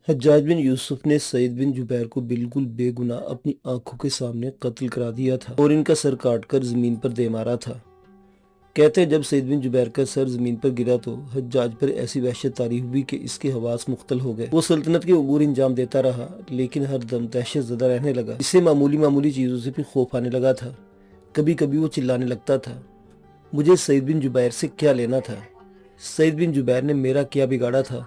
حجاج بن یوسف نے سعید بن جبیر کو بالکل بے گناہ اپنی آنکھوں کے سامنے قتل کرا دیا تھا اور ان کا سر کاٹ کر زمین پر دے مارا تھا۔ کہتے ہیں جب سعید بن جبیر کا سر زمین پر گرا تو حجاج پر ایسی وحشت طاری ہوئی کہ اس کے حواس مختل ہو گئے۔ وہ سلطنت کے امور انجام دیتا رہا لیکن ہر دم دہشت زدہ رہنے لگا۔ اسے معمولی چیزوں سے بھی خوف آنے لگا تھا۔ کبھی کبھی وہ چلانے لگتا تھا، مجھے سعید بن جبیر سے کیا لینا تھا؟ سعید بن جبیر نے میرا کیا بگاڑا تھا؟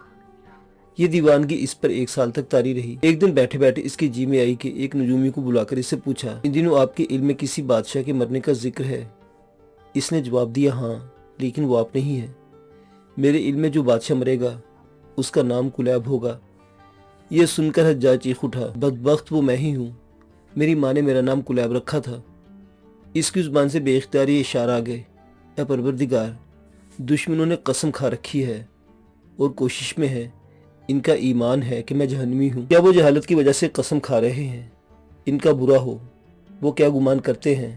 یہ دیوانگی اس پر 1 سال تک طاری رہی۔ ایک دن بیٹھے بیٹھے اس کی جی میں آئی کہ ایک نجومی کو بلا کر اس سے پوچھا، ان دنوں آپ کے علم میں کسی بادشاہ کے مرنے کا ذکر ہے؟ اس نے جواب دیا، ہاں، لیکن وہ آپ نہیں ہے۔ میرے علم میں جو بادشاہ مرے گا اس کا نام کلیب ہوگا۔ یہ سن کر حجاج چیخ اٹھا، بدبخت وہ میں ہی ہوں، میری ماں نے میرا نام کلیب رکھا تھا۔ اس کی زبان سے بے اختیاری اشارہ آ گئے، اے پروردگار، دشمنوں نے قسم کھا رکھی ہے اور کوشش میں ہے، ان کا ایمان ہے کہ میں جہنمی ہوں۔ کیا وہ جہالت کی وجہ سے قسم کھا رہے ہیں؟ ان کا برا ہو، وہ کیا گمان کرتے ہیں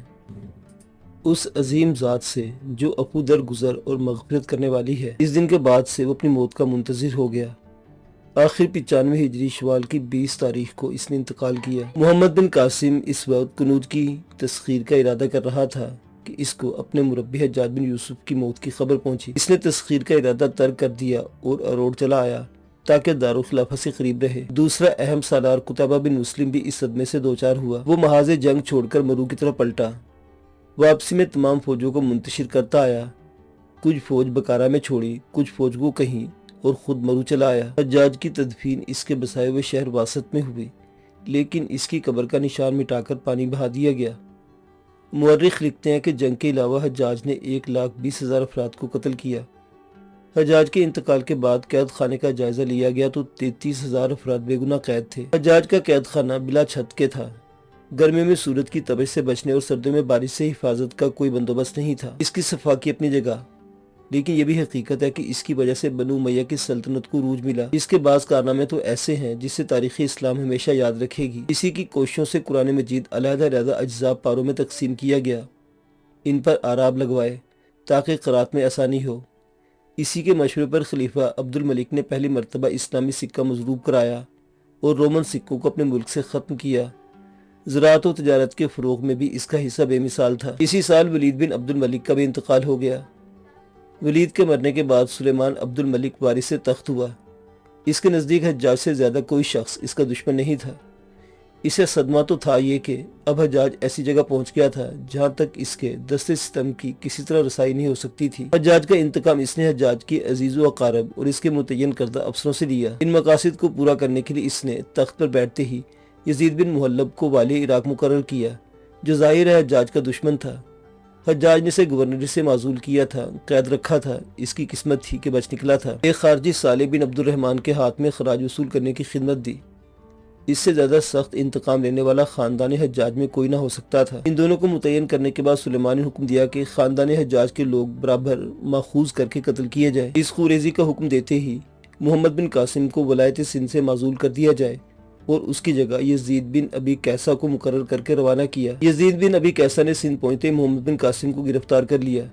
اس عظیم ذات سے جو عفو درگزر اور مغفرت کرنے والی ہے۔ اس دن کے بعد سے وہ اپنی موت کا منتظر ہو گیا۔ آخر 95 ہجری شوال کی 20 تاریخ کو اس نے انتقال کیا۔ محمد بن قاسم اس وقت قنوت کی تسخیر کا ارادہ کر رہا تھا کہ اس کو اپنے مربی حجاج بن یوسف کی موت کی خبر پہنچی۔ اس نے تسخیر کا ارادہ ترک کر دیا اور اروڑ چلا آیا تاکہ دارالخلافہ سے قریب رہے۔ دوسرا اہم سالار قتیبہ بن مسلم بھی اس صدمے سے دوچار ہوا۔ وہ محاذ جنگ چھوڑ کر مرو کی طرف پلٹا۔ واپسی میں تمام فوجوں کو منتشر کرتا آیا، کچھ فوج بکارا میں چھوڑی، کچھ فوج کو کہیں اور خود مرو چلا آیا۔ حجاج کی تدفین اس کے بسائے ہوئے شہر واسط میں ہوئی، لیکن اس کی قبر کا نشان مٹا کر پانی بہا دیا گیا۔ مورخ لکھتے ہیں کہ جنگ کے علاوہ حجاج نے 1,20,000 افراد کو قتل کیا۔ حجاج کے انتقال کے بعد قید خانے کا جائزہ لیا گیا تو 33,000 افراد بے گناہ قید تھے۔ حجاج کا قید خانہ بلا چھت کے تھا۔ گرمیوں میں سورج کی تپش سے بچنے اور سردیوں میں بارش سے حفاظت کا کوئی بندوبست نہیں تھا۔ اس کی صفا کی اپنی جگہ، لیکن یہ بھی حقیقت ہے کہ اس کی وجہ سے بنو امیہ کی سلطنت کو عروج ملا۔ اس کے بعض کارنامے تو ایسے ہیں جسے تاریخ اسلام ہمیشہ یاد رکھے گی۔ اسی کی کوششوں سے قرآن مجید علیحدہ اجزاء پاروں میں تقسیم کیا گیا، ان پر آراب لگوائے تاکہ قرات میں آسانی ہو۔ اسی کے مشورے پر خلیفہ عبد الملک نے پہلی مرتبہ اسلامی سکہ مضروب کرایا اور رومن سکوں کو اپنے ملک سے ختم کیا۔ زراعت و تجارت کے فروغ میں بھی اس کا حصہ بے مثال تھا۔ اسی سال ولید بن عبد الملک کا بھی انتقال ہو گیا۔ ولید کے مرنے کے بعد سلیمان عبد الملک وارث تخت ہوا۔ اس کے نزدیک حجاج سے زیادہ کوئی شخص اس کا دشمن نہیں تھا۔ اسے صدمہ تو تھا یہ کہ اب حجاج ایسی جگہ پہنچ گیا تھا جہاں تک اس کے دست ستم کی کسی طرح رسائی نہیں ہو سکتی تھی۔ حجاج کا انتقام اس نے حجاج کی عزیز و اقارب اور اس کے متعین کردہ افسروں سے لیا۔ ان مقاصد کو پورا کرنے کے لیے اس نے تخت پر بیٹھتے ہی یزید بن محلب کو والی عراق مقرر کیا، جو ظاہر ہے حجاج کا دشمن تھا۔ حجاج نے اسے گورنری سے معزول کیا تھا، قید رکھا تھا۔ اس کی قسمت تھی کہ بچ نکلا تھا۔ ایک خارجی صالح بن عبد الرحمن کے ہاتھ میں خراج وصول کرنے کی خدمت دی۔ اس سے زیادہ سخت انتقام لینے والا خاندان حجاج میں کوئی نہ ہو سکتا تھا۔ ان دونوں کو متعین کرنے کے بعد سلیمان نے حکم دیا کہ خاندان حجاج کے لوگ برابر ماخوذ کر کے قتل کیے جائیں۔ اس خوریزی کا حکم دیتے ہی محمد بن قاسم کو ولایت سندھ سے معزول کر دیا جائے اور اس کی جگہ یزید بن ابی قیسہ کو مقرر کر کے روانہ کیا۔ یزید بن ابی قیسہ نے سندھ پہنچتے محمد بن قاسم کو گرفتار کر لیا،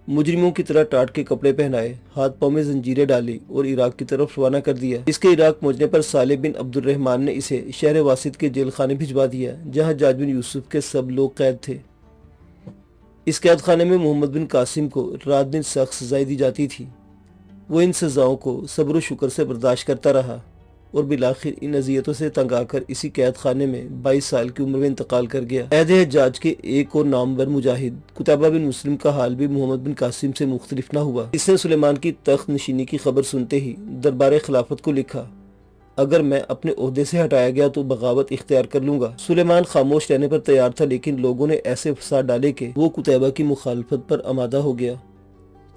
مجرموں کی طرح ٹاٹ کے کپڑے پہنائے، ہاتھ پاؤں میں زنجیریں ڈالی اور عراق کی طرف روانہ کر دیا۔ اس کے عراق پہنچنے پر صالح بن عبد الرحمن نے اسے شہر واسط کے جیل خانے بھجوا دیا جہاں حجاج بن یوسف کے سب لوگ قید تھے۔ اس قید خانے میں محمد بن قاسم کو رات دن سخت سزائیں دی جاتی تھی۔ وہ ان سزاؤں کو صبر و شکر سے برداشت کرتا رہا اور بالآخر ان اذیتوں سے تنگ آ کر اسی قید خانے میں 22 سال کی عمر میں انتقال کر گیا۔ عہد حجاج کے ایک اور نامور مجاہد قتیبہ بن مسلم کا حال بھی محمد بن قاسم سے مختلف نہ ہوا۔ اس نے سلیمان کی تخت نشینی کی خبر سنتے ہی دربار خلافت کو لکھا، اگر میں اپنے عہدے سے ہٹایا گیا تو بغاوت اختیار کر لوں گا۔ سلیمان خاموش رہنے پر تیار تھا، لیکن لوگوں نے ایسے فساد ڈالے کہ وہ قتیبہ کی مخالفت پر آمادہ ہو گیا۔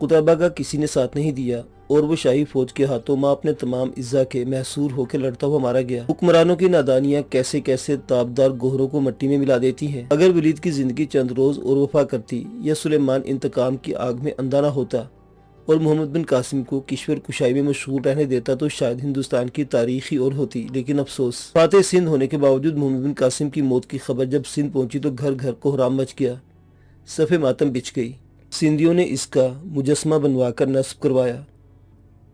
قتیبہ کا کسی نے ساتھ نہیں دیا اور وہ شاہی فوج کے ہاتھوں ماں اپنے تمام اعضاء کے محصور ہو کے لڑتا ہوا مارا گیا۔ حکمرانوں کی نادانیاں کیسے کیسے تابدار گوہروں کو مٹی میں ملا دیتی ہیں۔ اگر ولید کی زندگی چند روز اور وفا کرتی یا سلیمان انتقام کی آگ میں اندھا نہ ہوتا اور محمد بن قاسم کو کشور کشائی میں مشغول رہنے دیتا تو شاید ہندوستان کی تاریخ ہی اور ہوتی۔ لیکن افسوس، فاتح سندھ ہونے کے باوجود محمد بن قاسم کی موت کی خبر جب سندھ پہنچی تو گھر گھر کو حرام مچ گیا، صف ماتم بچھ گئی۔ سندھیوں نے اس کا مجسمہ بنوا کر نصب کروایا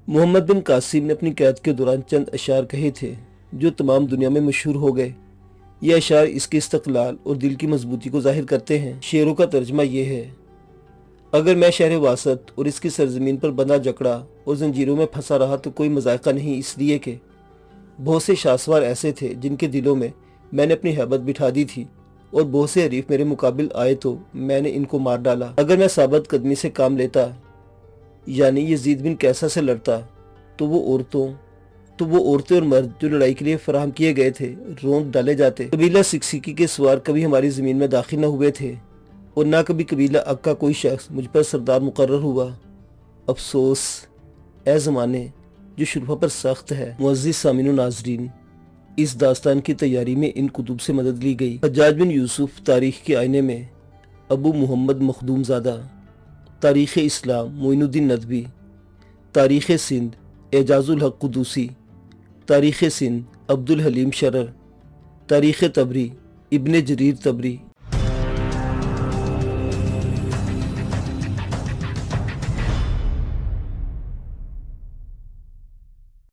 محمد بن قاسم نے اپنی قید کے دوران چند اشعار کہے تھے جو تمام دنیا میں مشہور ہو گئے۔ یہ اشعار اس کے استقلال اور دل کی مضبوطی کو ظاہر کرتے ہیں۔ شعروں کا ترجمہ یہ ہے: اگر میں شہر واسط اور اس کی سرزمین پر بندھا جکڑا اور زنجیروں میں پھنسا رہا تو کوئی مذائقہ نہیں، اس لیے کہ بہت سے شاہسوار ایسے تھے جن کے دلوں میں نے اپنی ہیبت بٹھا دی تھی، اور بہت سے حریف میرے مقابل آئے تو میں نے ان کو مار ڈالا۔ اگر میں ثابت قدمی سے کام لیتا، یعنی یزید بن کیسا سے لڑتا، تو وہ عورتیں اور مرد جو لڑائی کے لیے فراہم کیے گئے تھے روند ڈالے جاتے۔ قبیلہ سکسیکی کے سوار کبھی ہماری زمین میں داخل نہ ہوئے تھے، اور نہ کبھی قبیلہ اک کا کوئی شخص مجھ پر سردار مقرر ہوا۔ افسوس اے زمانے جو شرفا پر سخت ہے۔ معزز سامعین و ناظرین، اس داستان کی تیاری میں ان کتب سے مدد لی گئی: حجاج بن یوسف تاریخ کے آئینے میں، ابو محمد مخدوم زادہ، تاریخ اسلام معین الدین ندوی، تاریخ سندھ اعجاز الحق قدوسی، تاریخ سندھ عبد الحلیم شرر، تاریخ تبری ابن جریر تبری۔